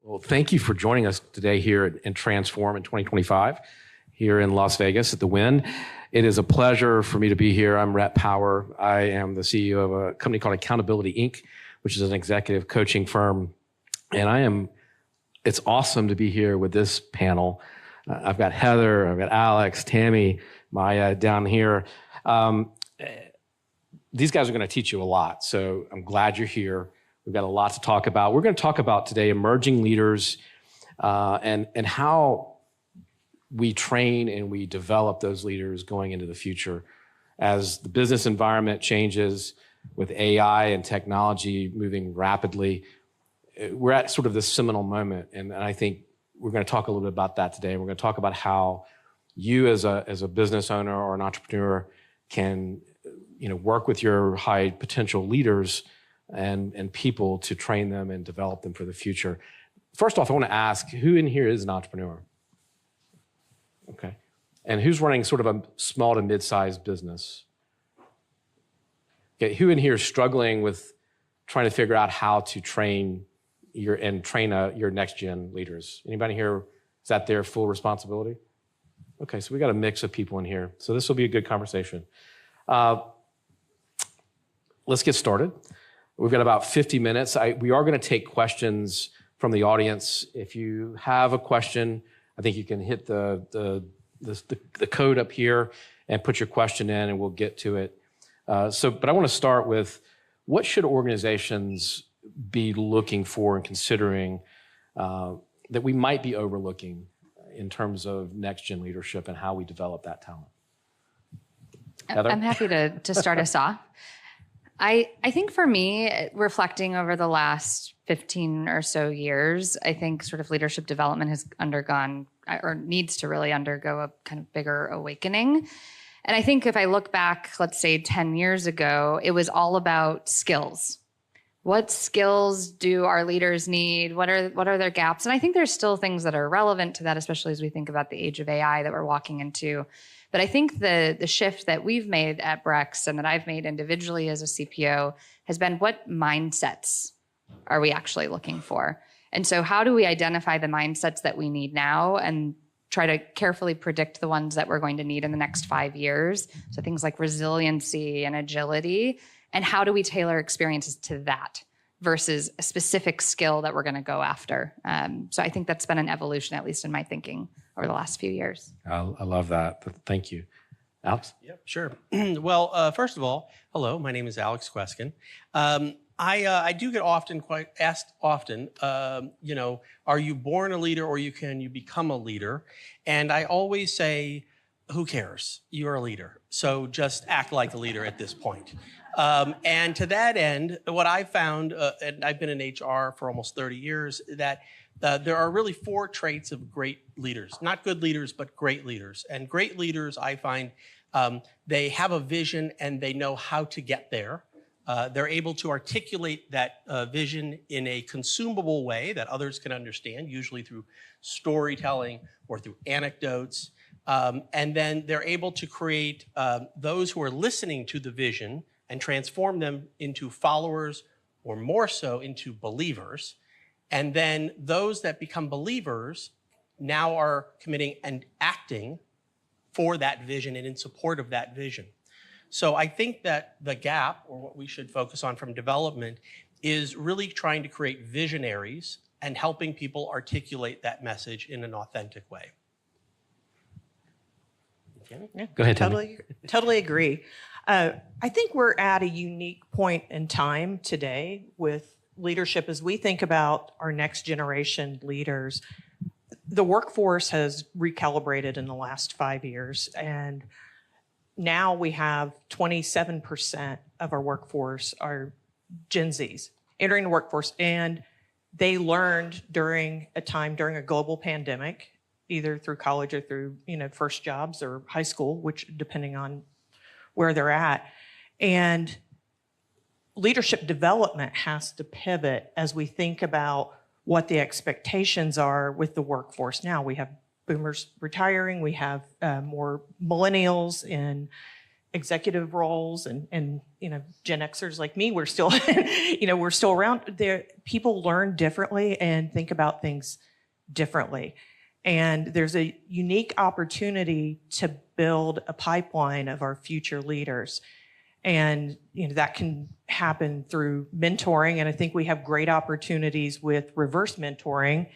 Well, thank you for joining us today here in Transform in 2025 here in Las Vegas at the Wynn. It is a pleasure for me to be here. I'm Rhett Power. I am the CEO of a company called Accountability Inc., which is an executive coaching firm. And it's awesome to be here with this panel. I've got Heather, I've got Alex, Tammy, Maya down here. These guys are going to teach you a lot, so I'm glad you're here. We've got a lot to talk about. We're going to talk about today emerging leaders and how we train and we develop those leaders going into the future. As the business environment changes with AI and technology moving rapidly, we're at sort of this seminal moment, and I think we're going to talk a little bit about that today. We're going to talk about how you as a business owner or an entrepreneur can work with your high potential leaders and people to train them and develop them for the future. First off, I want to ask, who in here is an entrepreneur? Okay. And who's running sort of a small to mid-sized business? Okay. Who in here is struggling with trying to figure out how to train your next gen leaders? Anybody here, is that their full responsibility? Okay, so we got a mix of people in here. So this will be a good conversation. Let's get started. We've got about 50 minutes. We are going to take questions from the audience. If you have a question, I think you can hit the code up here and put your question in, and we'll get to it. But I want to start with, what should organizations be looking for and considering that we might be overlooking in terms of next-gen leadership and how we develop that talent? Heather? I'm happy to start us off. I think for me, reflecting over the last 15 or so years, I think sort of leadership development has undergone or needs to really undergo a kind of bigger awakening. And I think if I look back, let's say 10 years ago, it was all about skills. What skills do our leaders need? What are their gaps? And I think there's still things that are relevant to that, especially as we think about the age of AI that we're walking into. But I think the shift that we've made at Brex and that I've made individually as a CPO has been, what mindsets are we actually looking for? And so how do we identify the mindsets that we need now and try to carefully predict the ones that we're going to need in the next 5 years? So things like resiliency and agility. And how do we tailor experiences to that versus a specific skill that we're going to go after? So I think that's been an evolution, at least in my thinking, over the last few years. I love that. Thank you. Alex? Yep, sure. Well, first of all, hello, my name is Alex Kweskin. I do get asked often, are you born a leader or can you become a leader? And I always say, who cares? You're a leader. So just act like a leader at this point. And to that end, what I found, and I've been in HR for almost 30 years, that there are really 4 traits of great leaders. Not good leaders, but great leaders. And great leaders, I find, they have a vision and they know how to get there. They're able to articulate that vision in a consumable way that others can understand, usually through storytelling or through anecdotes. And then they're able to create those who are listening to the vision and transform them into followers, or more so into believers. And then those that become believers now are committing and acting for that vision and in support of that vision. So I think that the gap, or what we should focus on from development, is really trying to create visionaries and helping people articulate that message in an authentic way. Yeah. Go ahead, Tammy. Totally agree. I think we're at a unique point in time today with leadership as we think about our next generation leaders. The workforce has recalibrated in the last 5 years, and now we have 27% of our workforce are Gen Zs entering the workforce, and they learned during a global pandemic, either through college or through first jobs or high school, which depending on where they're at. And leadership development has to pivot as we think about what the expectations are with the workforce. Now we have boomers retiring, we have more millennials executive roles and Gen Xers like me, we're still we're still around there. People learn differently and think about things differently, and there's a unique opportunity to build a pipeline of our future leaders, and that can happen through mentoring, and I think we have great opportunities with reverse mentoring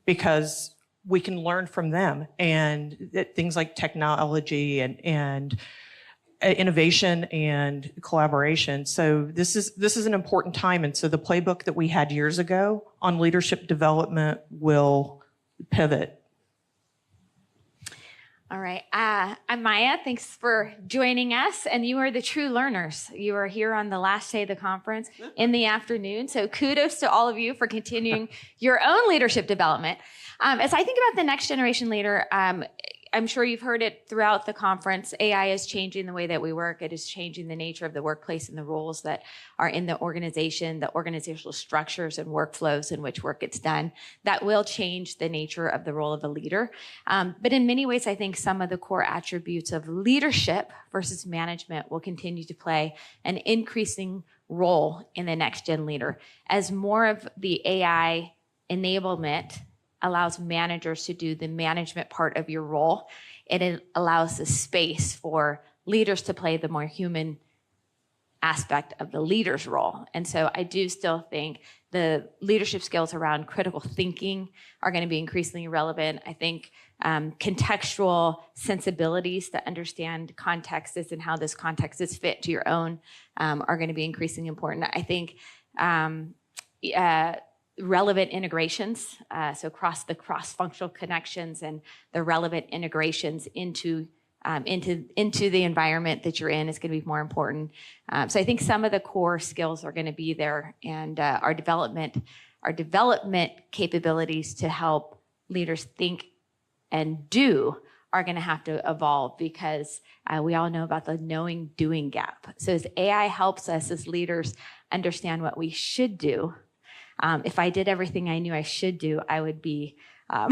because we can learn from them, and things like technology and innovation and collaboration. So this is an important time. And so the playbook that we had years ago on leadership development will pivot. All right. I'm Maya. Thanks for joining us. And you are the true learners. You are here on the last day of the conference in the afternoon. So kudos to all of you for continuing your own leadership development. As I think about the next generation leader, I'm sure you've heard it throughout the conference. AI is changing the way that we work. It is changing the nature of the workplace and the roles that are in the organization, the organizational structures and workflows in which work gets done. That will change the nature of the role of a leader. But in many ways, I think some of the core attributes of leadership versus management will continue to play an increasing role in the next gen leader. As more of the AI enablement allows managers to do the management part of your role, it allows the space for leaders to play the more human aspect of the leader's role. And so I do still think the leadership skills around critical thinking are going to be increasingly relevant. I think contextual sensibilities to understand contexts and how this context is fit to your own are going to be increasingly important. I think relevant integrations, so the cross-functional connections and the relevant integrations into the environment that you're in is going to be more important. So I think some of the core skills are going to be there, and our development capabilities to help leaders think and do are going to have to evolve, because we all know about the knowing doing gap. So as AI helps us as leaders understand what we should do, if I did everything I knew I should do, I'd be a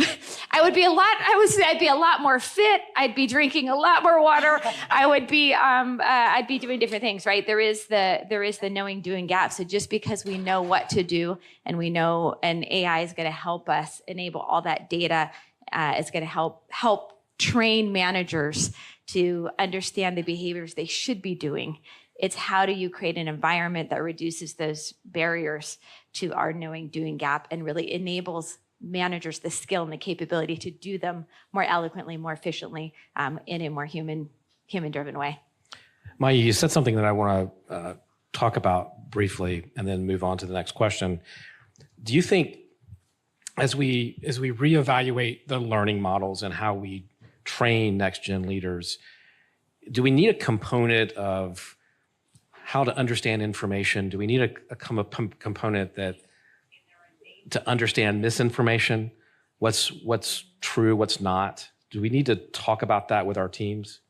lot more fit. I'd be drinking a lot more water. I'd be doing different things, right? There is the knowing doing gap. So just because we know what to do and AI is going to help us enable all that data, is going to help train managers to understand the behaviors they should be doing. It's how do you create an environment that reduces those barriers to our knowing doing gap and really enables managers the skill and the capability to do them more eloquently, more efficiently, in a more human-driven way. Maya, you said something that I want to talk about briefly and then move on to the next question. Do you think as we reevaluate the learning models and how we train next-gen leaders, do we need a component of how to understand information? Do we need a component to understand misinformation? What's true, what's not? Do we need to talk about that with our teams?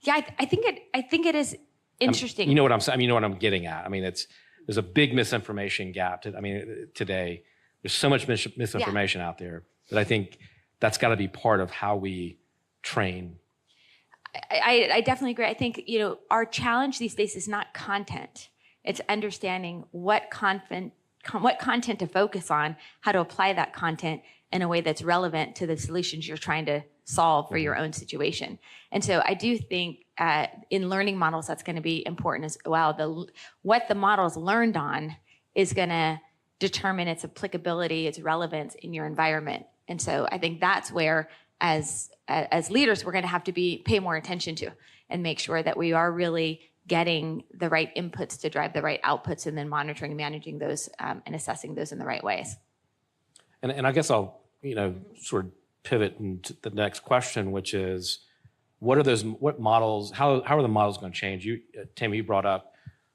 Yeah, I think it is interesting. You know what I'm saying? You know what I'm getting at. I mean, there's a big misinformation gap. Today, there's so much misinformation out there that I think that's got to be part of how we train. I definitely agree. I think, our challenge these days is not content. It's understanding what content to focus on, how to apply that content in a way that's relevant to the solutions you're trying to solve for your own situation. And so I do think in learning models, that's going to be important as well. What the model is learned on is going to determine its applicability, its relevance in your environment. And so I think that's where, as leaders, we're going to have to pay more attention to and make sure that we are really getting the right inputs to drive the right outputs, and then monitoring and managing those and assessing those in the right ways. And I guess I'll sort of pivot into the next question, which is, what models? How are the models going to change? Tammy, you brought up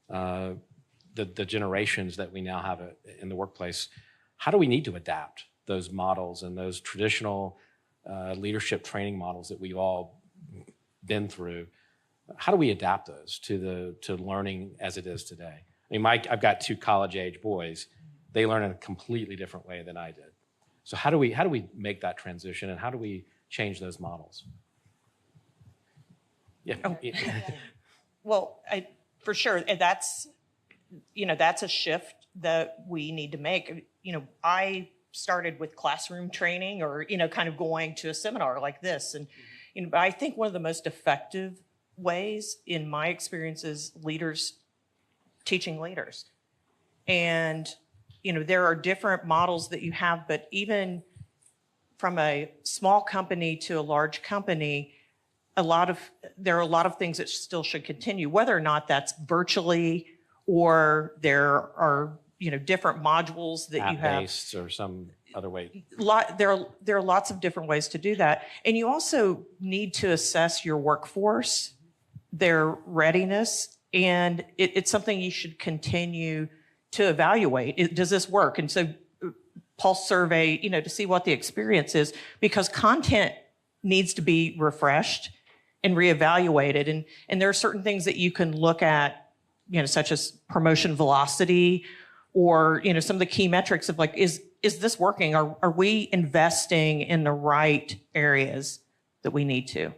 the generations that we now have in the workplace. How do we need to adapt those models and those traditional leadership training models that we've all been through? How do we adapt those to learning as it is today? I mean, I've got 2 college-age boys. They learn in a completely different way than I did. So how do we make that transition, and how do we change those models? Yeah. Well, for sure, and that's a shift that we need to make. I started with classroom training, or kind of going to a seminar like this, and but I think one of the most effective ways, in my experience, is leaders teaching leaders. And there are different models that you have, but even from a small company to a large company, there are a lot of things that still should continue, whether or not that's virtually, or there are different modules that you have App-based or some other way. There are lots of different ways to do that, and you also need to assess your workforce, their readiness, and it's something you should continue to evaluate. Does this work? And so pulse survey, to see what the experience is, because content needs to be refreshed and reevaluated. And there are certain things that you can look at, such as promotion velocity, or, some of the key metrics of like, is this working? Are we investing in the right areas that we need to?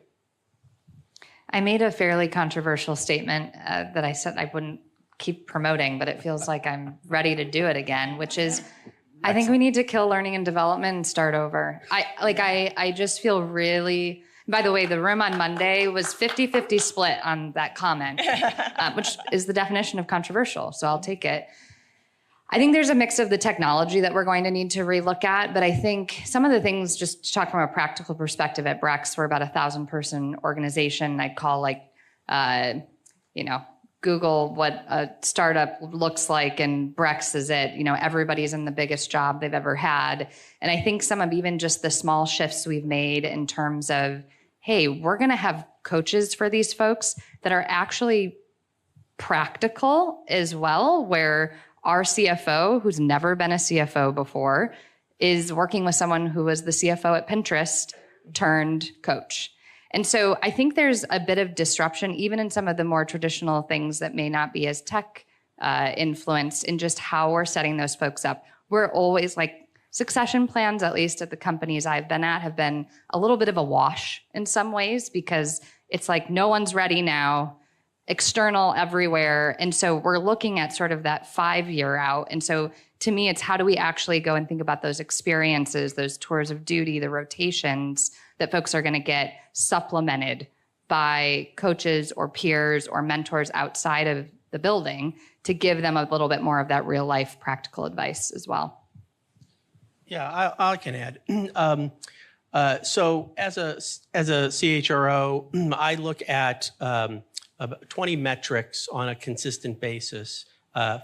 I made a fairly controversial statement that I said I wouldn't keep promoting, but it feels like I'm ready to do it again, which is I think we need to kill learning and development and start over. I just feel really, by the way, the room on Monday was 50-50 split on that comment, which is the definition of controversial. So I'll take it. I think there's a mix of the technology that we're going to need to relook at, but I think some of the things, just to talk from a practical perspective, at Brex, we're about 1,000-person organization. I'd call Google what a startup looks like, and Brex is it. Everybody's in the biggest job they've ever had. And I think some of even just the small shifts we've made in terms of, hey, we're going to have coaches for these folks that are actually practical as well, where our CFO, who's never been a CFO before, is working with someone who was the CFO at Pinterest turned coach. And so I think there's a bit of disruption, even in some of the more traditional things that may not be as tech influenced, in just how we're setting those folks up. We're always succession plans, at least at the companies I've been at, have been a little bit of a wash in some ways, because it's like no one's ready now, external everywhere. And so we're looking at sort of that 5-year out. And so to me, it's how do we actually go and think about those experiences, those tours of duty, the rotations that folks are going to get supplemented by coaches or peers or mentors outside of the building to give them a little bit more of that real life practical advice as well. Yeah, I can add. So as a CHRO, I look at about 20 metrics on a consistent basis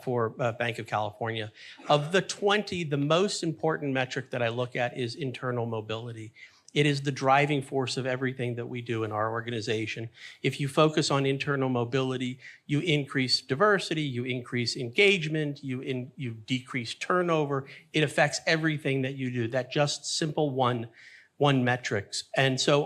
for Bank of California. Of the 20, the most important metric that I look at is internal mobility. It is the driving force of everything that we do in our organization. If you focus on internal mobility, you increase diversity, you increase engagement, you decrease turnover. It affects everything that you do. That just simple one metrics. And so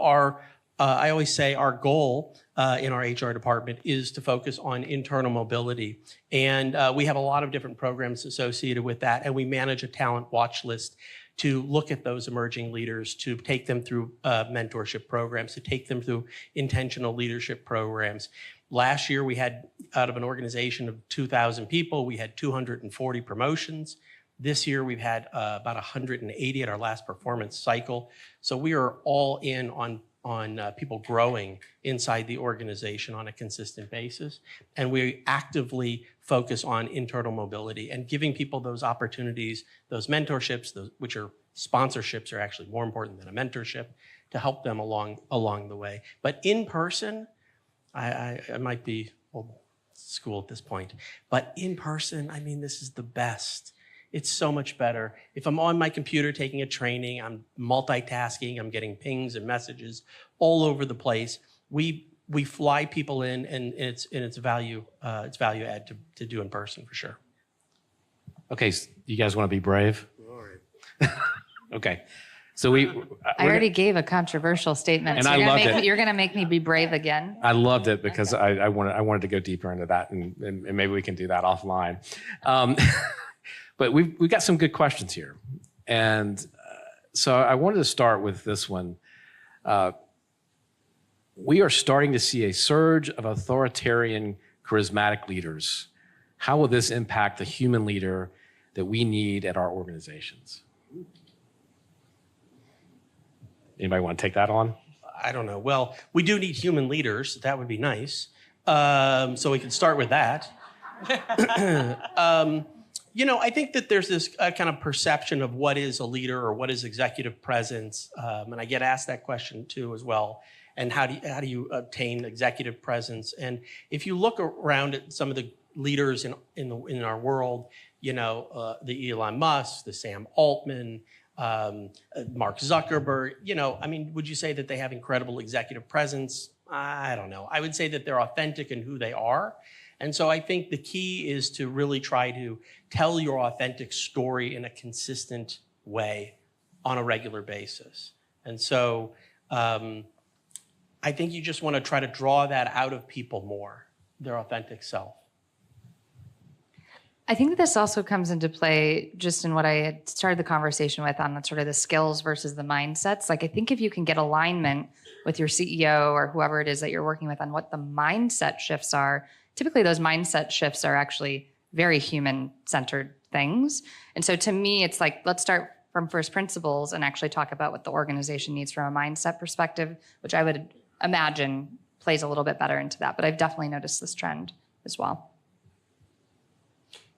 I always say our goal in our HR department is to focus on internal mobility. And we have a lot of different programs associated with that, and we manage a talent watch list to look at those emerging leaders, to take them through mentorship programs, to take them through intentional leadership programs. Last year, we had, out of an organization of 2,000 people, we had 240 promotions. This year, we've had about 180 at our last performance cycle. So we are all in on people growing inside the organization on a consistent basis. And we actively focus on internal mobility and giving people those opportunities, those mentorships, which are sponsorships, are actually more important than a mentorship, to help them along the way. But in person, I might be old school at this point, but in person, I mean, this is the best. It's so much better. If I'm on my computer taking a training, I'm multitasking, I'm getting pings and messages all over the place. We fly people in, and it's value add to do in person for sure. Okay, so you guys want to be brave? All right. Okay, so I already gave a controversial statement, and so I loved it. You're going to make me be brave again. I loved it because I wanted to go deeper into that, and maybe we can do that offline. But we've got some good questions here. And so I wanted to start with this one. we are starting to see a surge of authoritarian, charismatic leaders. How will this impact the human leader that we need at our organizations? Anybody want to take that on? I don't know. Well, we do need human leaders. That would be nice. So we can start with that. I think that there's this kind of perception of what is a leader or what is executive presence, and I get asked that question too as well. And how do you obtain executive presence? And if you look around at some of the leaders in our world, the Elon Musk, the Sam Altman, Mark Zuckerberg, would you say that they have incredible executive presence? I don't know. I would say that they're authentic in who they are. And so I think the key is to really try to tell your authentic story in a consistent way on a regular basis. And so I think you just want to try to draw that out of people more, their authentic self. I think that this also comes into play just in what I had started the conversation with on sort of the skills versus the mindsets. Like, I think if you can get alignment with your CEO or whoever it is that you're working with on what the mindset shifts are, typically those mindset shifts are actually very human-centered things. And so to me, it's like, let's start from first principles and actually talk about what the organization needs from a mindset perspective, which I would imagine plays a little bit better into that. But I've definitely noticed this trend as well.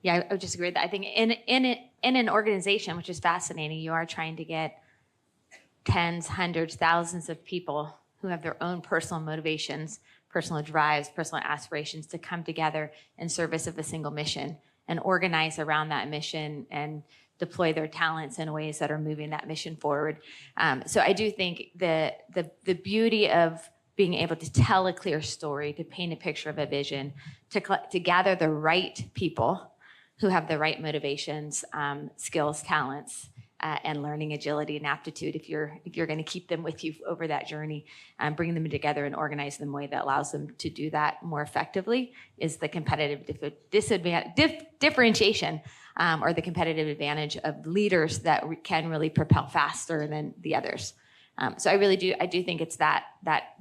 Yeah, I would just agree with that. I think in an organization, which is fascinating, you are trying to get tens, hundreds, thousands of people who have their own personal motivations, personal drives, personal aspirations to come together in service of a single mission and organize around that mission and deploy their talents in ways that are moving that mission forward. So I do think the beauty of being able to tell a clear story, to paint a picture of a vision, to gather the right people who have the right motivations, skills, talents, and learning agility and aptitude. If you're going to keep them with you over that journey, bring them together and organize them in a way that allows them to do that more effectively is the competitive differentiation or the competitive advantage of leaders that can really propel faster than the others. So I do think it's that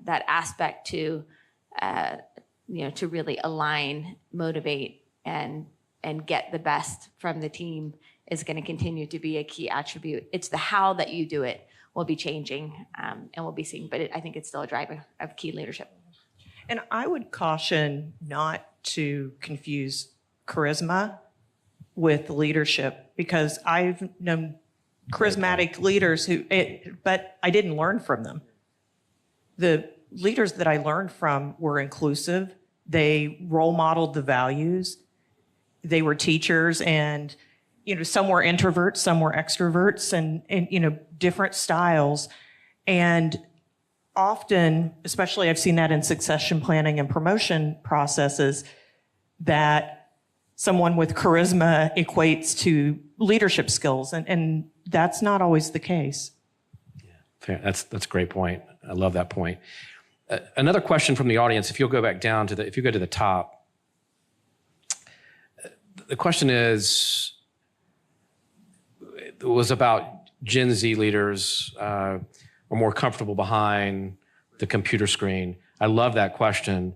aspect to really align, motivate, and get the best from the team is going to continue to be a key attribute. It's the how that you do it will be changing and we'll be seeing, but I think it's still a driver of key leadership. And I would caution not to confuse charisma with leadership, because I've known charismatic leaders but I didn't learn from them. The leaders that I learned from were inclusive. They role modeled the values. They were teachers, and some were introverts, some were extroverts, and different styles. And often, especially I've seen that in succession planning and promotion processes, that someone with charisma equates to leadership skills, and that's not always the case. Yeah, fair. That's a great point. I love that point. Another question from the audience, if you'll go back down if you go to the top, the question was about Gen Z leaders are more comfortable behind the computer screen. I love that question.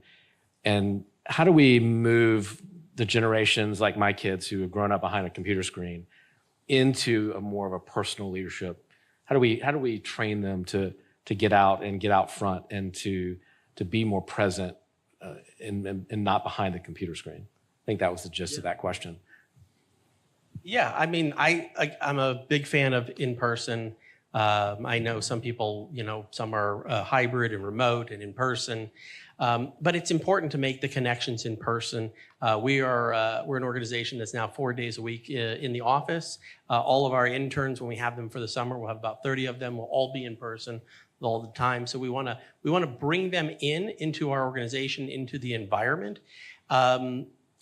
And how do we move the generations like my kids who have grown up behind a computer screen into a more of a personal leadership? How do we train them to get out front and to be more present and not behind the computer screen? I think that was the gist of that question. Yeah, I'm a big fan of in-person. I know some people, some are hybrid and remote and in-person. But it's important to make the connections in person. We're an organization that's now 4 days a week in the office. All of our interns, when we have them for the summer, we'll have about 30 of them, will all be in person all the time. So we want to bring them into our organization, into the environment.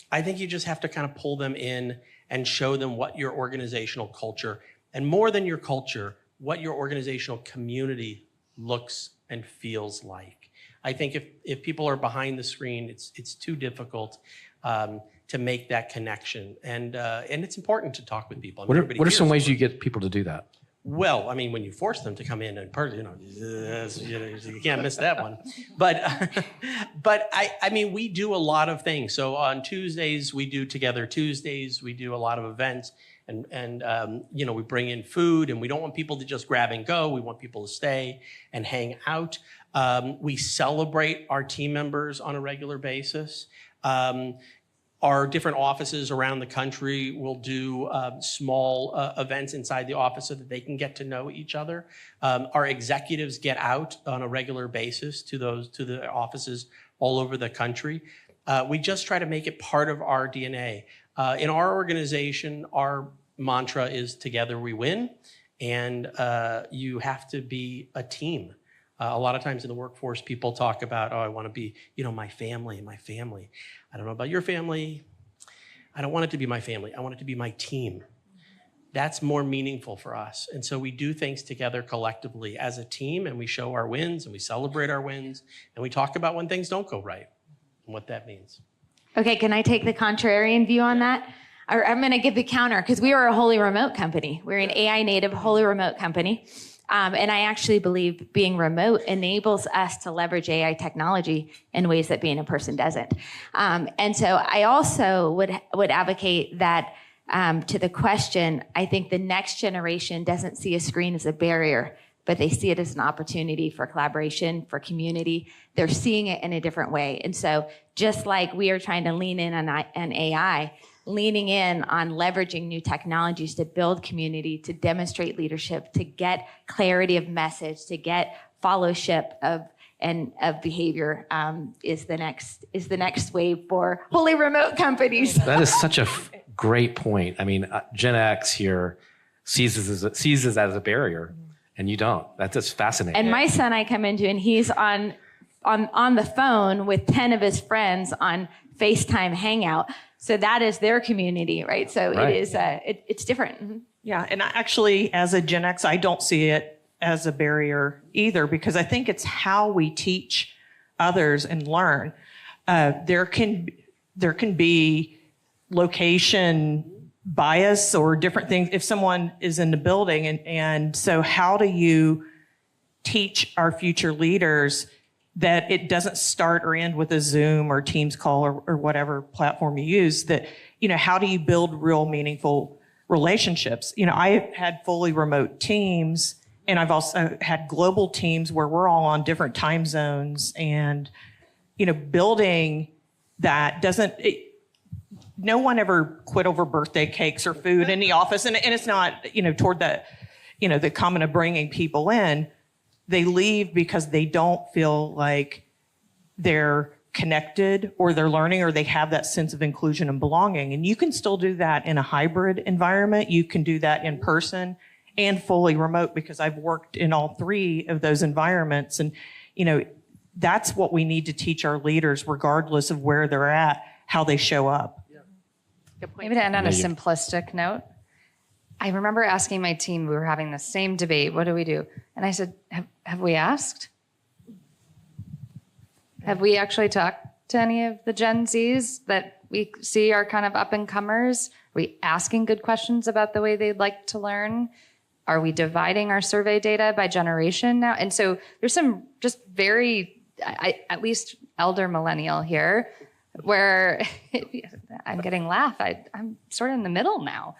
I think you just have to kind of pull them in and show them what your organizational culture, and more than your culture, what your organizational community looks and feels like. I think if people are behind the screen, it's too difficult to make that connection, and it's important to talk with people. What are some ways you get people to do that? Well, I mean, when you force them to come in person, you can't miss that one. But I mean, we do a lot of things. So on Tuesdays, we do Together Tuesdays. We do a lot of events, and we bring in food, and we don't want people to just grab and go. We want people to stay and hang out. We celebrate our team members on a regular basis. Our different offices around the country will do small events inside the office so that they can get to know each other. Our executives get out on a regular basis to the offices all over the country. We just try to make it part of our DNA. In our organization, our mantra is "Together we win," and you have to be a team. A lot of times in the workforce, people talk about, I want to be, my family. I don't know about your family. I don't want it to be my family. I want it to be my team. That's more meaningful for us. And so we do things together collectively as a team, and we show our wins, and we celebrate our wins, and we talk about when things don't go right and what that means. Okay, can I take the contrarian view on that? Or I'm going to give the counter, because we are a wholly remote company. We're an AI native, wholly remote company. And I actually believe being remote enables us to leverage AI technology in ways that being in person doesn't. And so I also would advocate that to the question, I think the next generation doesn't see a screen as a barrier, but they see it as an opportunity for collaboration, for community. They're seeing it in a different way. And so just like we are trying to lean in on AI, leaning in on leveraging new technologies to build community, to demonstrate leadership, to get clarity of message, to get follow-ship of behavior is the next wave for wholly remote companies. That is such a great point. I mean, Gen X here sees this as a barrier, and you don't. That's just fascinating. And my son, I come into, and he's on the phone with 10 of his friends on FaceTime Hangout. So that is their community, right? So right. It is, it's different. Mm-hmm. Yeah, and actually, as a Gen X, I don't see it as a barrier either, because I think it's how we teach others and learn. There can be location bias or different things if someone is in the building, and so how do you teach our future leaders that it doesn't start or end with a Zoom or Teams call or whatever platform you use, that, how do you build real meaningful relationships? I had fully remote teams, and I've also had global teams where we're all on different time zones, and, building that no one ever quit over birthday cakes or food in the office. And it's not, toward the comment of bringing people in. They leave because they don't feel like they're connected or they're learning or they have that sense of inclusion and belonging. And you can still do that in a hybrid environment. You can do that in person and fully remote, because I've worked in all three of those environments. And, that's what we need to teach our leaders, regardless of where they're at, how they show up. Yeah. Good point. Maybe to end on a simplistic note, I remember asking my team, we were having the same debate, what do we do? And I said, have we asked? Have we actually talked to any of the Gen Zs that we see are kind of up and comers? Are we asking good questions about the way they'd like to learn? Are we dividing our survey data by generation now? And so there's some just very, at least elder millennial here, where I'm getting laugh. I'm sort of in the middle now.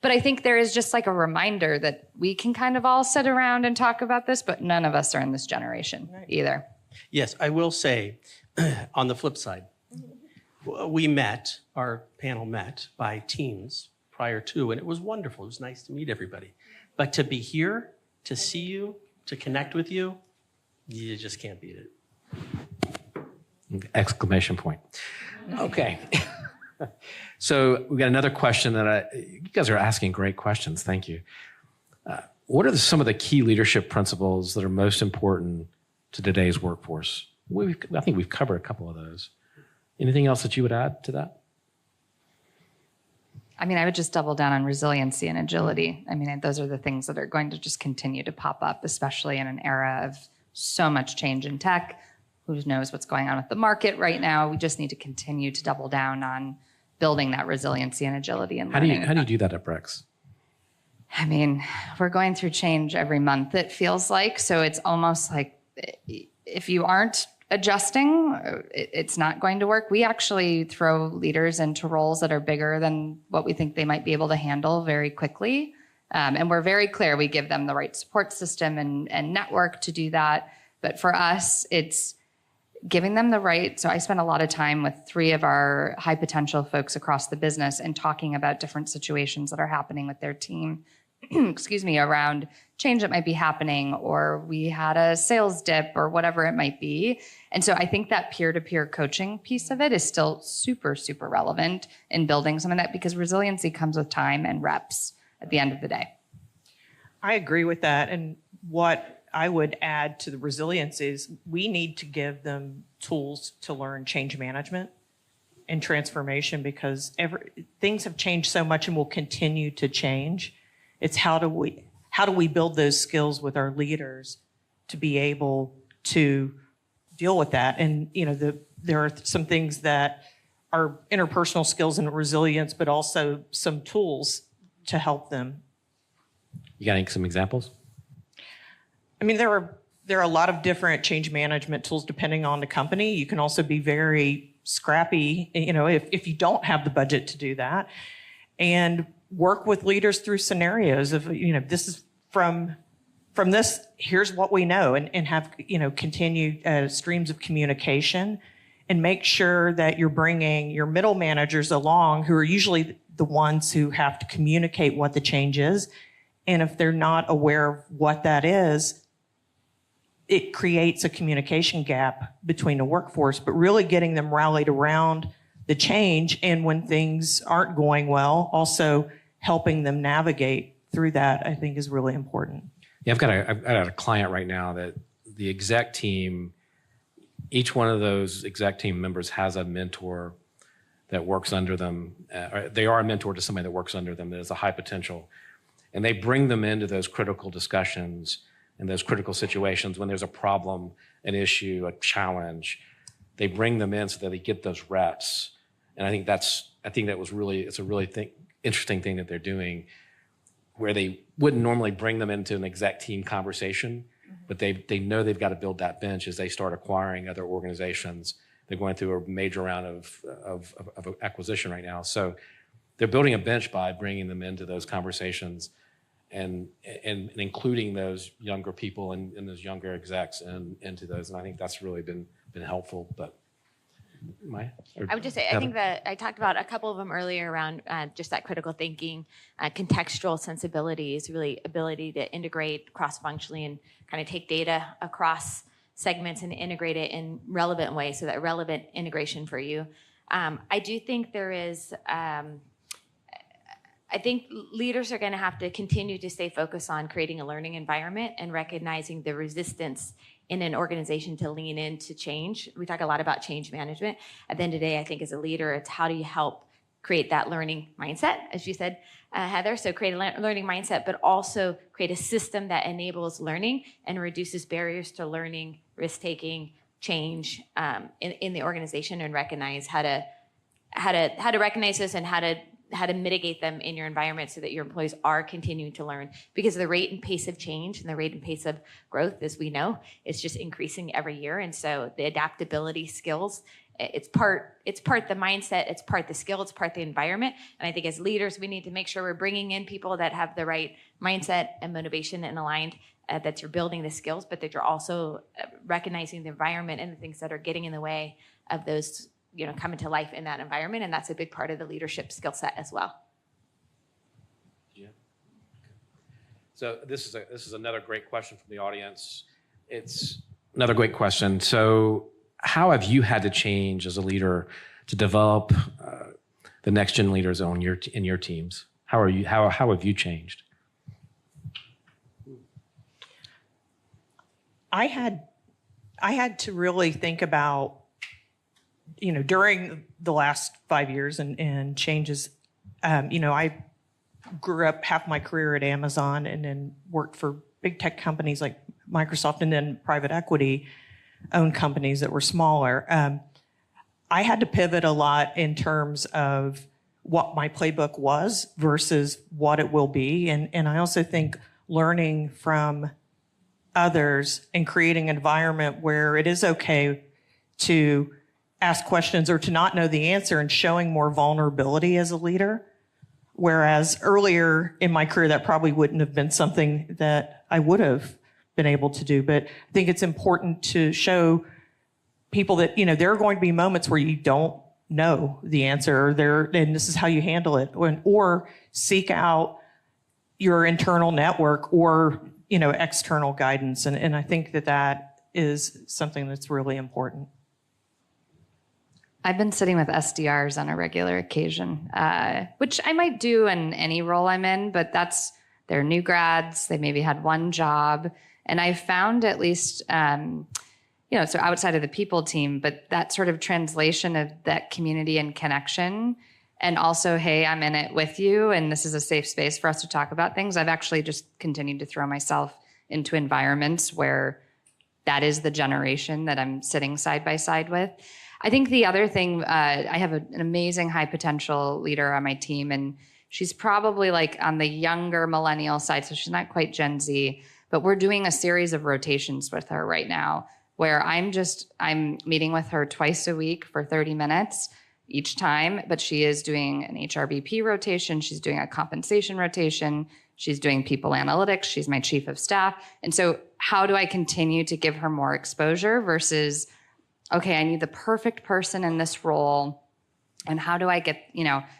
But I think there is just like a reminder that we can kind of all sit around and talk about this, but none of us are in this generation either. Yes, I will say, on the flip side, our panel met by teams prior to, and it was wonderful. It was nice to meet everybody. But to be here, to see you, to connect with you, you just can't beat it. Exclamation point. Okay. So we got another question that you guys are asking great questions. Thank you. What are some of the key leadership principles that are most important to today's workforce? I think we've covered a couple of those. Anything else that you would add to that? I mean, I would just double down on resiliency and agility. I mean, those are the things that are going to just continue to pop up, especially in an era of so much change in tech. Who knows what's going on with the market right now? We just need to continue to double down on building that resiliency and agility and learning. How do you do that at Brex? I mean, we're going through change every month, it feels like. So it's almost like if you aren't adjusting, it's not going to work. We actually throw leaders into roles that are bigger than what we think they might be able to handle very quickly. And we're very clear, we give them the right support system and network to do that. But for us, it's giving them the right. So I spent a lot of time with 3 of our high potential folks across the business and talking about different situations that are happening with their team, excuse me, around change that might be happening, or we had a sales dip or whatever it might be. And so I think that peer-to-peer coaching piece of it is still super, super relevant in building some of that, because resiliency comes with time and reps at the end of the day. I agree with that. And what I would add to the resilience is we need to give them tools to learn change management and transformation, because things have changed so much and will continue to change. It's how do we build those skills with our leaders to be able to deal with that? And there are some things that are interpersonal skills and resilience, but also some tools to help them. You got some examples? I mean, there are a lot of different change management tools depending on the company. You can also be very scrappy, if you don't have the budget to do that, and work with leaders through scenarios of, this is from this, here's what we know, and have, continued streams of communication, and make sure that you're bringing your middle managers along, who are usually the ones who have to communicate what the change is. And if they're not aware of what that is, it creates a communication gap between the workforce, but really getting them rallied around the change. And when things aren't going well, also helping them navigate through that, I think, is really important. Yeah, I've got a client right now that the exec team, each one of those exec team members has a mentor that works under them. They are a mentor to somebody that works under them that is a high potential. And they bring them into those critical discussions and those critical situations when there's a problem, an issue, a challenge. They bring them in so that they get those reps. And I think it's a really interesting thing that they're doing, where they wouldn't normally bring them into an exec team conversation, but they know they've got to build that bench as they start acquiring other organizations. They're going through a major round of acquisition right now. So they're building a bench by bringing them into those conversations and including those younger people and those younger execs into those. And I think that's really been helpful. But Maya? I would just say, I think that I talked about a couple of them earlier around just that critical thinking, contextual sensibilities, really ability to integrate cross-functionally and kind of take data across segments and integrate it in relevant ways, so that relevant integration for you. I do think there is, I think leaders are going to have to continue to stay focused on creating a learning environment and recognizing the resistance in an organization to lean into change. We talk a lot about change management. At the end of the day, I think as a leader, it's how do you help create that learning mindset, as you said, Heather. So create a learning mindset, but also create a system that enables learning and reduces barriers to learning, risk-taking, change in the organization, and recognize how to recognize this and how to mitigate them in your environment so that your employees are continuing to learn, because the rate and pace of change and the rate and pace of growth, as we know, is just increasing every year. And so the adaptability skills, it's part the mindset, it's part the skill, it's part the environment. And I think as leaders, we need to make sure we're bringing in people that have the right mindset and motivation and aligned, that you're building the skills, but that you're also recognizing the environment and the things that are getting in the way of those coming to life in that environment. And that's a big part of the leadership skill set as well. Yeah. So this is another great question from the audience. It's another great question. So how have you had to change as a leader to develop the next gen leaders in your teams? How have you changed? I had to really think about, during the last 5 years and changes, I grew up half my career at Amazon and then worked for big tech companies like Microsoft, and then private equity owned companies that were smaller. I had to pivot a lot in terms of what my playbook was versus what it will be. And I also think learning from others and creating an environment where it is okay to ask questions or to not know the answer, and showing more vulnerability as a leader. Whereas earlier in my career, that probably wouldn't have been something that I would have been able to do. But I think it's important to show people that, there are going to be moments where you don't know the answer, and this is how you handle it, or seek out your internal network or, external guidance. And I think that is something that's really important. I've been sitting with SDRs on a regular occasion, which I might do in any role I'm in, but they're new grads. They maybe had one job. And I found at least, so outside of the people team, but that sort of translation of that community and connection, and also, hey, I'm in it with you, and this is a safe space for us to talk about things. I've actually just continued to throw myself into environments where that is the generation that I'm sitting side by side with. I think the other thing, I have an amazing high potential leader on my team, and she's probably like on the younger millennial side, so she's not quite Gen Z, but we're doing a series of rotations with her right now where I'm meeting with her twice a week for 30 minutes each time, but she is doing an HRBP rotation. She's doing a compensation rotation. She's doing people analytics. She's my chief of staff. And so how do I continue to give her more exposure versus, okay, I need the perfect person in this role. And how do I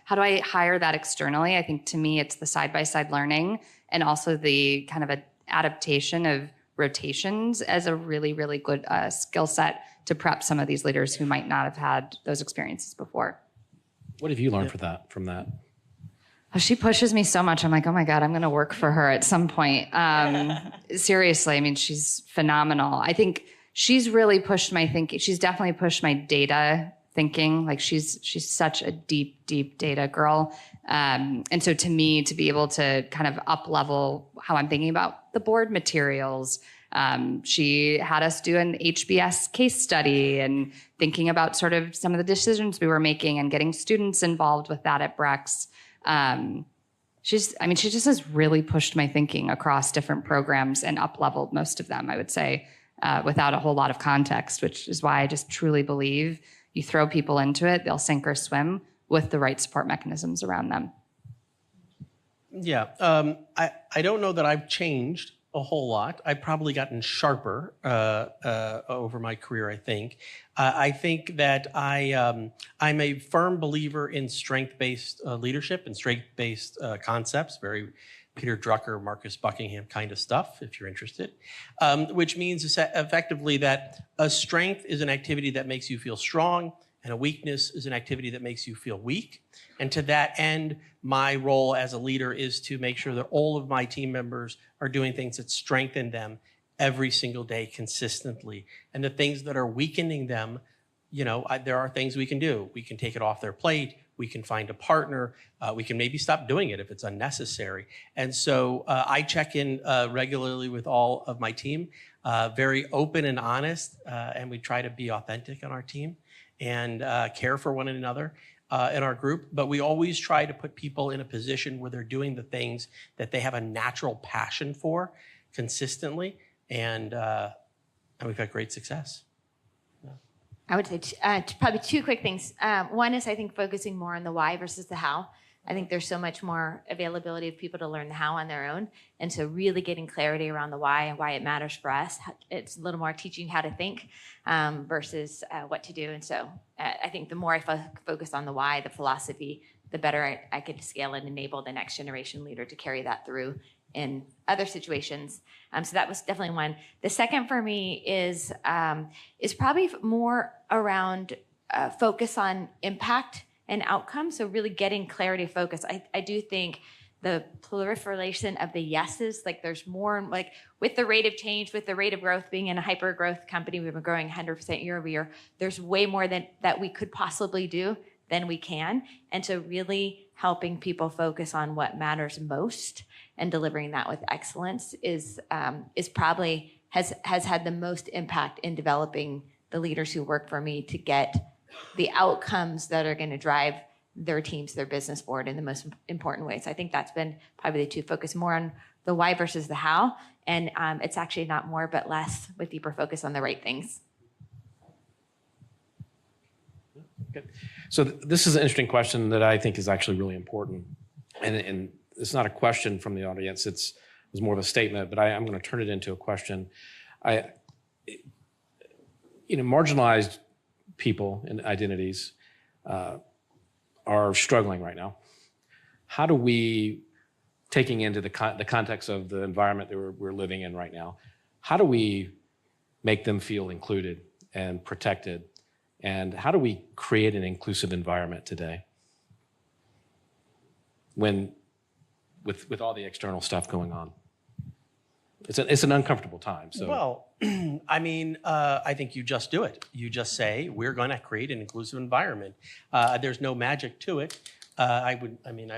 how do I hire that externally? I think to me, it's the side-by-side learning and also the kind of adaptation of rotations as a really, really good skill set to prep some of these leaders who might not have had those experiences before. What have you learned from that? Oh, she pushes me so much. I'm like, oh my God, I'm going to work for her at some point. Seriously, I mean, she's phenomenal. I think she's really pushed my thinking. She's definitely pushed my data thinking. Like she's such a deep, deep data girl. And so to me, to be able to kind of up level how I'm thinking about the board materials, she had us do an HBS case study and thinking about sort of some of the decisions we were making and getting students involved with that at Brex. She just has really pushed my thinking across different programs and up leveled most of them, I would say, without a whole lot of context, which is why I just truly believe you throw people into it, they'll sink or swim with the right support mechanisms around them. Yeah, I don't know that I've changed a whole lot. I've probably gotten sharper over my career, I think. I think that I'm a firm believer in strength-based leadership and strength-based concepts, very Peter Drucker, Marcus Buckingham kind of stuff, if you're interested, which means effectively that a strength is an activity that makes you feel strong, and a weakness is an activity that makes you feel weak. And to that end, my role as a leader is to make sure that all of my team members are doing things that strengthen them every single day consistently. And the things that are weakening them, there are things we can do. We can take it off their plate. We can find a partner. We can maybe stop doing it if it's unnecessary. And so I check in regularly with all of my team, very open and honest, and we try to be authentic on our team and care for one another in our group. But we always try to put people in a position where they're doing the things that they have a natural passion for consistently, and we've had great success. I would say probably two quick things. One is, I think, focusing more on the why versus the how. I think there's so much more availability of people to learn the how on their own. And so really getting clarity around the why and why it matters for us. It's a little more teaching how to think versus what to do. And so I think the more I focus on the why, the philosophy, the better I could scale and enable the next generation leader to carry that through in other situations. So that was definitely one. The second for me is probably more around focus on impact and outcome. So really getting clarity of focus. I do think the proliferation of the yeses, like there's more, like with the rate of change, with the rate of growth being in a hyper growth company, we've been growing 100% year over year. There's way more that we could possibly do than we can. And so really helping people focus on what matters most and delivering that with excellence is probably has had the most impact in developing the leaders who work for me to get the outcomes that are going to drive their teams, their business forward in the most important way. So I think that's been probably the two focus, more on the why versus the how. And it's actually not more, but less with deeper focus on the right things. Okay. So this is an interesting question that I think is actually really important. And it's not a question from the audience. It's more of a statement, but I'm going to turn it into a question. Marginalized people and identities are struggling right now. How do we, taking into the context of the environment that we're living in right now, how do we make them feel included and protected? And how do we create an inclusive environment today with all the external stuff going on? It's an uncomfortable time. So. Well, I think you just do it. You just say, we're going to create an inclusive environment. There's no magic to it. I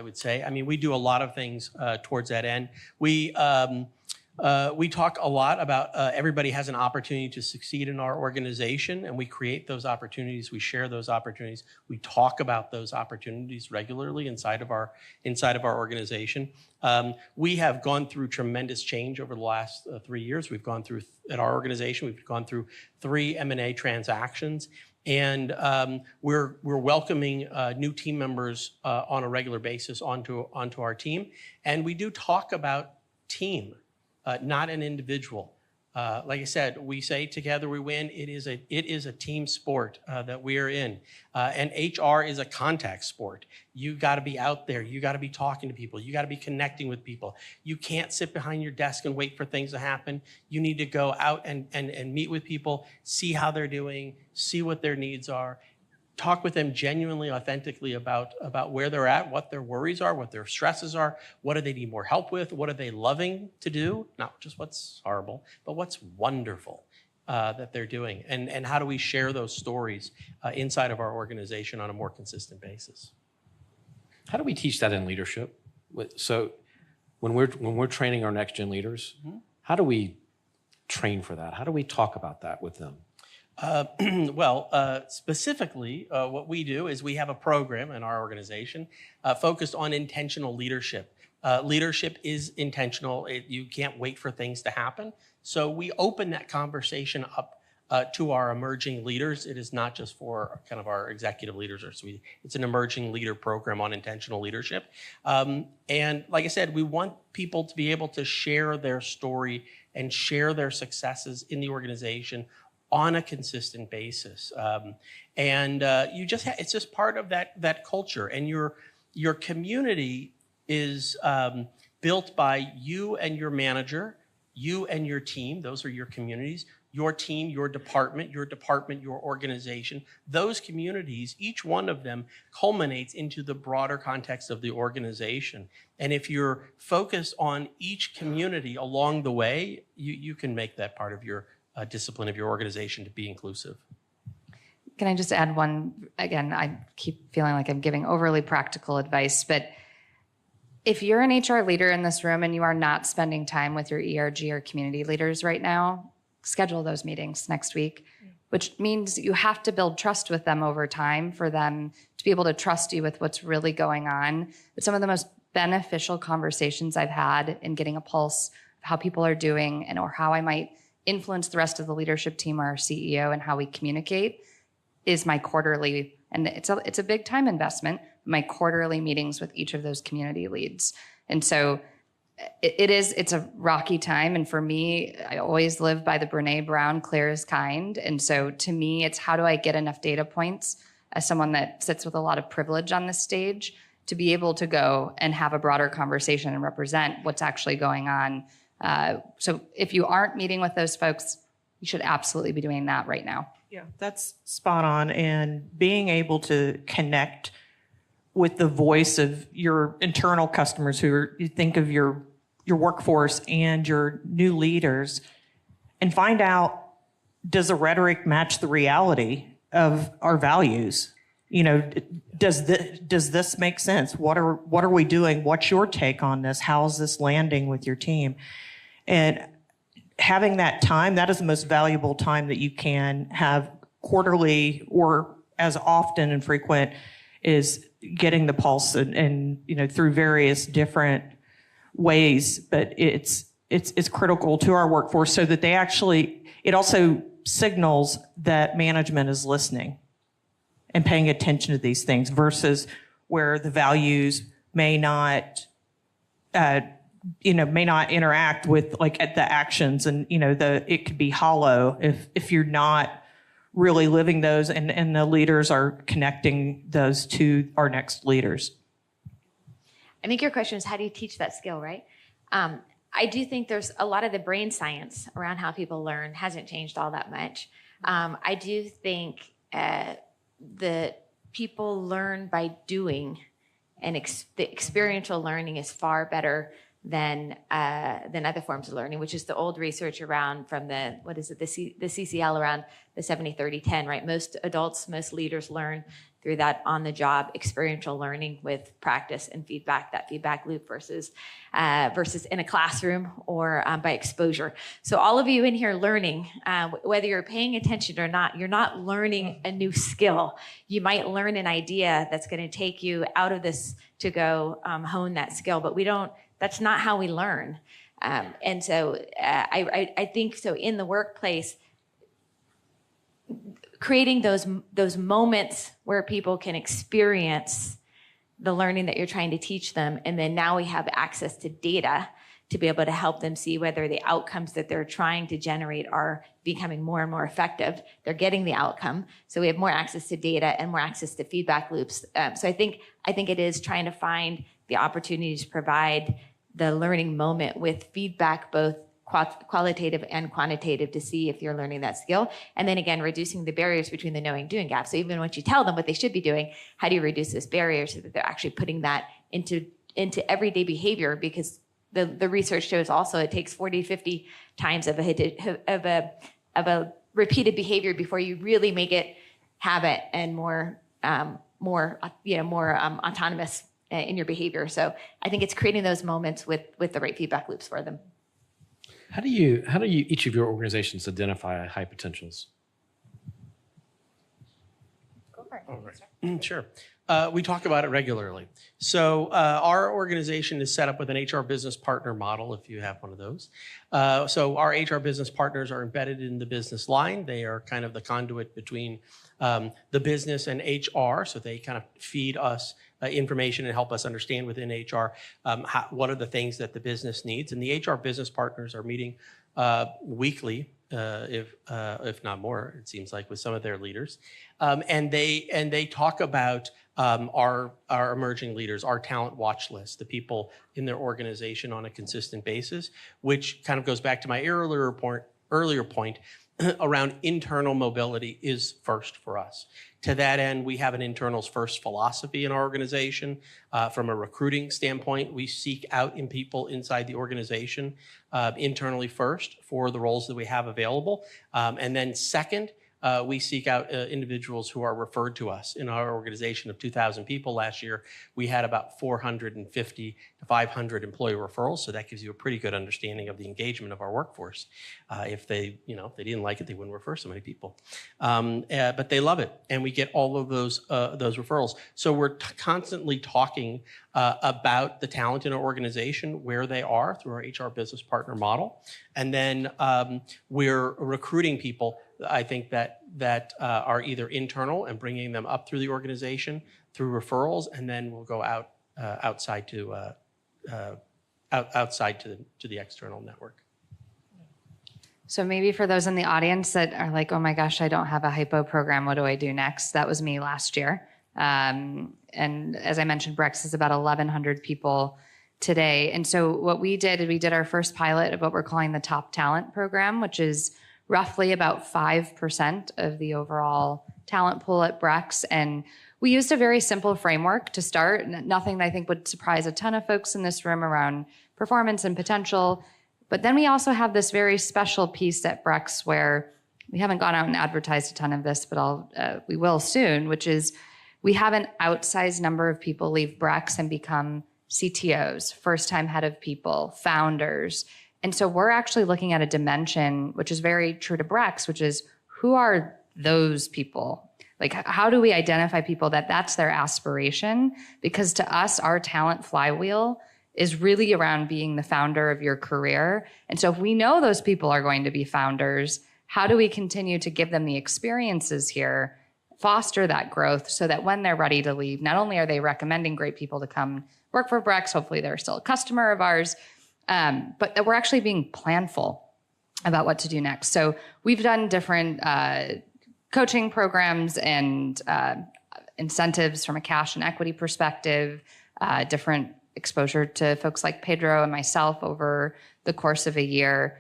would say, we do a lot of things towards that end. We talk a lot about everybody has an opportunity to succeed in our organization, and we create those opportunities. We share those opportunities. We talk about those opportunities regularly inside of our organization. We have gone through tremendous change over the last 3 years. We've gone through, at our organization, we've gone through 3 M&A transactions. And we're welcoming new team members on a regular basis onto our team. And we do talk about team, not an individual. Like I said, we say together we win. It is a team sport that we are in. And HR is a contact sport. You got to be out there. You got to be talking to people. You got to be connecting with people. You can't sit behind your desk and wait for things to happen. You need to go out and meet with people, see how they're doing, see what their needs are. Talk with them genuinely, authentically about where they're at, what their worries are, what their stresses are, what do they need more help with, what are they loving to do, not just what's horrible, but what's wonderful that they're doing, and how do we share those stories inside of our organization on a more consistent basis. How do we teach that in leadership? So when we're training our next gen leaders, how do we train for that? How do we talk about that with them? Specifically, what we do is we have a program in our organization focused on intentional leadership. Leadership is intentional. You can't wait for things to happen. So we open that conversation up to our emerging leaders. It is not just for kind of our executive leaders. It's an emerging leader program on intentional leadership. And like I said, we want people to be able to share their story and share their successes in the organization on a consistent basis. It's just part of that culture. And your community is built by you and your manager, you and your team. Those are your communities. Your team, your department, your organization. Those communities, each one of them culminates into the broader context of the organization. And if you're focused on each community along the way, you can make that part of your discipline of your organization to be inclusive. Can I just add one? Again, I keep feeling like I'm giving overly practical advice, but if you're an HR leader in this room and you are not spending time with your ERG or community leaders right now, schedule those meetings next week, which means you have to build trust with them over time for them to be able to trust you with what's really going on. But some of the most beneficial conversations I've had in getting a pulse of how people are doing and or how I might influence the rest of the leadership team or our CEO and how we communicate is my quarterly, and it's a big time investment, my quarterly meetings with each of those community leads. And so it's a rocky time. And for me, I always live by the Brene Brown, clear is kind. And so to me, it's how do I get enough data points as someone that sits with a lot of privilege on this stage to be able to go and have a broader conversation and represent what's actually going on. So if you aren't meeting with those folks, you should absolutely be doing that right now. Yeah, that's spot on. And being able to connect with the voice of your internal customers you think of your workforce and your new leaders and find out, does the rhetoric match the reality of our values? You know, does this make sense? What are we doing? What's your take on this? How's this landing with your team? And having that time, that is the most valuable time that you can have quarterly or as often and frequent is getting the pulse and through various different ways, but it's critical to our workforce so that it also signals that management is listening and paying attention to these things versus where the values may not interact with like at the actions, and it could be hollow if you're not really living those and the leaders are connecting those to our next leaders. I think your question is, how do you teach that skill, right? I do think there's a lot of the brain science around how people learn hasn't changed all that much. I do think that people learn by doing, and the experiential learning is far better than other forms of learning, which is the old research around from the CCL around the 70-30-10, right? Most adults, most leaders learn through that on-the-job experiential learning with practice and feedback, that feedback loop versus in a classroom or by exposure. So all of you in here learning, whether you're paying attention or not, you're not learning a new skill. You might learn an idea that's going to take you out of this to go hone that skill, but that's not how we learn. And so I think so in the workplace, creating those moments where people can experience the learning that you're trying to teach them. And then now we have access to data to be able to help them see whether the outcomes that they're trying to generate are becoming more and more effective. They're getting the outcome. So we have more access to data and more access to feedback loops. So I think it is trying to find the opportunity to provide the learning moment with feedback, both qualitative and quantitative, to see if you're learning that skill. And then again, reducing the barriers between the knowing doing gap. So even once you tell them what they should be doing, how do you reduce those barriers so that they're actually putting that into everyday behavior? Because the research shows also it takes 40, 50 times of a repeated behavior before you really make it habit and more autonomous in your behavior. So I think it's creating those moments with the right feedback loops for them. How do you each of your organizations identify high potentials? Go for it. All right. Sure. We talk about it regularly. So our organization is set up with an HR business partner model, if you have one of those. So our HR business partners are embedded in the business line. They are kind of the conduit between the business and HR. So they kind of feed us information and help us understand within HR what are the things that the business needs. And the HR business partners are meeting weekly, if not more, it seems like, with some of their leaders. And they talk about our emerging leaders, our talent watch list, the people in their organization on a consistent basis, which kind of goes back to my earlier point around internal mobility is first for us. To that end, we have an internals first philosophy in our organization. From a recruiting standpoint, we seek out in people inside the organization internally first for the roles that we have available. And then second, we seek out individuals who are referred to us. In our organization of 2,000 people last year, we had about 450 to 500 employee referrals. So that gives you a pretty good understanding of the engagement of our workforce. If they didn't like it, they wouldn't refer so many people. But they love it, and we get all of those referrals. So we're constantly talking about the talent in our organization, where they are through our HR business partner model, and then we're recruiting people, I think, that are either internal and bringing them up through the organization through referrals, and then we'll go outside to the external network. So maybe for those in the audience that are like, oh my gosh, I don't have a hypo program, what do I do next? That was me last year. And as I mentioned, Brex is about 1,100 people today. And so what we did our first pilot of what we're calling the Top Talent Program, which is roughly about 5% of the overall talent pool at Brex. And we used a very simple framework to start, nothing that I think would surprise a ton of folks in this room around performance and potential. But then we also have this very special piece at Brex where we haven't gone out and advertised a ton of this, but we will soon, which is we have an outsized number of people leave Brex and become CTOs, first-time head of people, founders. And so we're actually looking at a dimension which is very true to Brex, which is who are those people? Like, how do we identify people that that's their aspiration? Because to us, our talent flywheel is really around being the founder of your career. And so if we know those people are going to be founders, how do we continue to give them the experiences here, foster that growth so that when they're ready to leave, not only are they recommending great people to come work for Brex, hopefully they're still a customer of ours, but that we're actually being planful about what to do next. So we've done different coaching programs and incentives from a cash and equity perspective, different exposure to folks like Pedro and myself over the course of a year.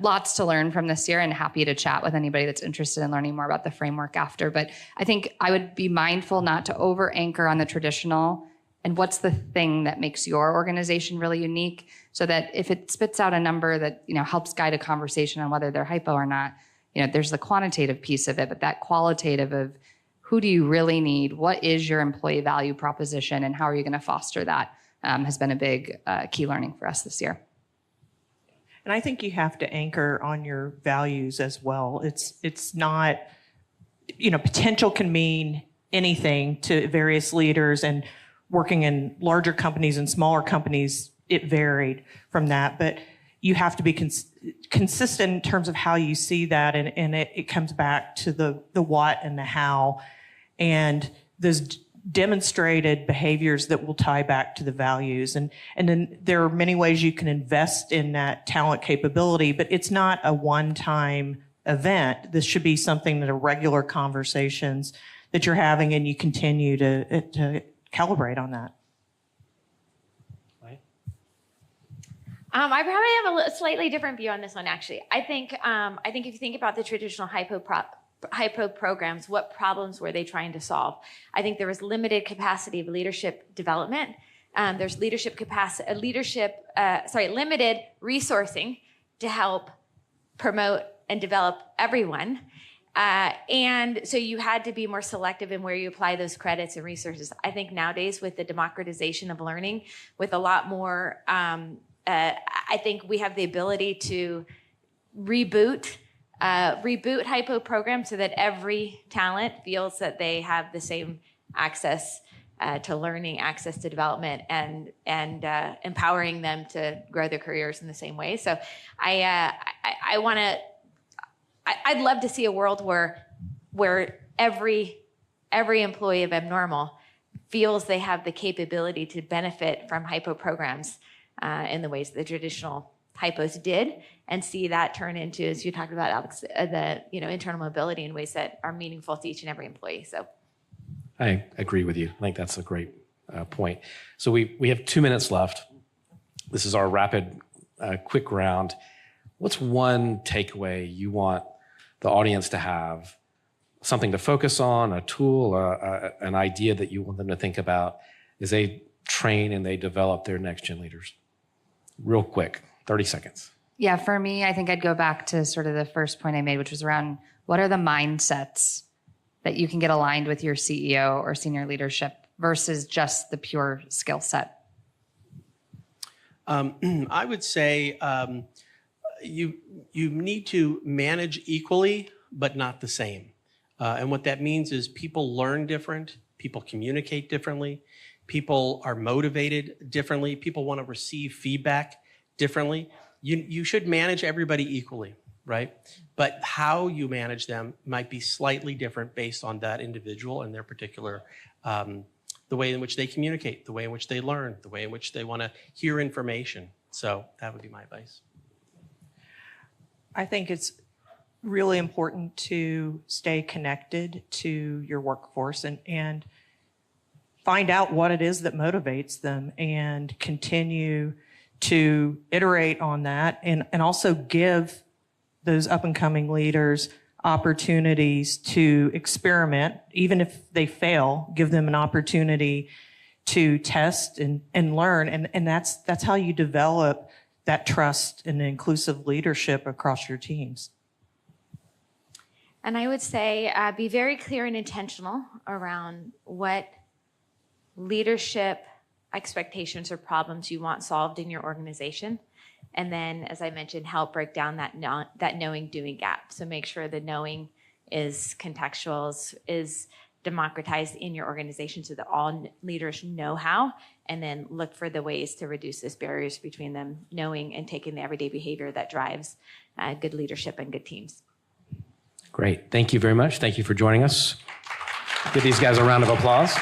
Lots to learn from this year, and happy to chat with anybody that's interested in learning more about the framework after. But I think I would be mindful not to over anchor on the traditional and what's the thing that makes your organization really unique, so that if it spits out a number that, you know, helps guide a conversation on whether they're hypo or not, you know, there's the quantitative piece of it, but that qualitative of who do you really need? What is your employee value proposition, and how are you going to foster that has been a big key learning for us this year. And I think you have to anchor on your values as well. It's not, you know, potential can mean anything to various leaders, and working in larger companies and smaller companies, it varied from that. But you have to be consistent in terms of how you see that, and it comes back to the what and the how, and those demonstrated behaviors that will tie back to the values. And then there are many ways you can invest in that talent capability, but it's not a one-time event. This should be something that are regular conversations that you're having, and you continue to calibrate on that. I probably have a slightly different view on this one, actually. I think if you think about the traditional hypo programs, what problems were they trying to solve? I think there was limited capacity of leadership development. There's limited resourcing to help promote and develop everyone. And so you had to be more selective in where you apply those credits and resources. I think nowadays, with the democratization of learning, with a lot more, I think we have the ability to reboot hypo programs so that every talent feels that they have the same access to learning, access to development, and empowering them to grow their careers in the same way. So I'd love to see a world where every employee of Abnormal feels they have the capability to benefit from hypo programs in the ways the traditional hypos did, and see that turn into, as you talked about, Alex, the internal mobility in ways that are meaningful to each and every employee. So I agree with you. I think that's a great point. So we have 2 minutes left. This is our rapid, quick round. What's one takeaway you want the audience to have? Something to focus on, a tool, an idea that you want them to think about as they train and they develop their next-gen leaders? Real quick, 30 seconds. Yeah, for me, I think I'd go back to sort of the first point I made, which was around what are the mindsets that you can get aligned with your CEO or senior leadership versus just the pure skill set? I would say you need to manage equally, but not the same. And what that means is people learn different, people communicate differently, people are motivated differently, people want to receive feedback differently. You should manage everybody equally, right? But how you manage them might be slightly different based on that individual and their particular, the way in which they communicate, the way in which they learn, the way in which they want to hear information. So that would be my advice. I think it's really important to stay connected to your workforce and find out what it is that motivates them, and continue to iterate on that, and also give those up and coming leaders opportunities to experiment. Even if they fail, give them an opportunity to test and learn. And that's how you develop that trust and inclusive leadership across your teams. And I would say be very clear and intentional around what leadership expectations or problems you want solved in your organization. And then, as I mentioned, help break down that knowing doing gap. So make sure the knowing is contextual, is democratized in your organization so that all leaders know how, and then look for the ways to reduce those barriers between them, knowing and taking the everyday behavior that drives good leadership and good teams. Great. Thank you very much. Thank you for joining us. Give these guys a round of applause.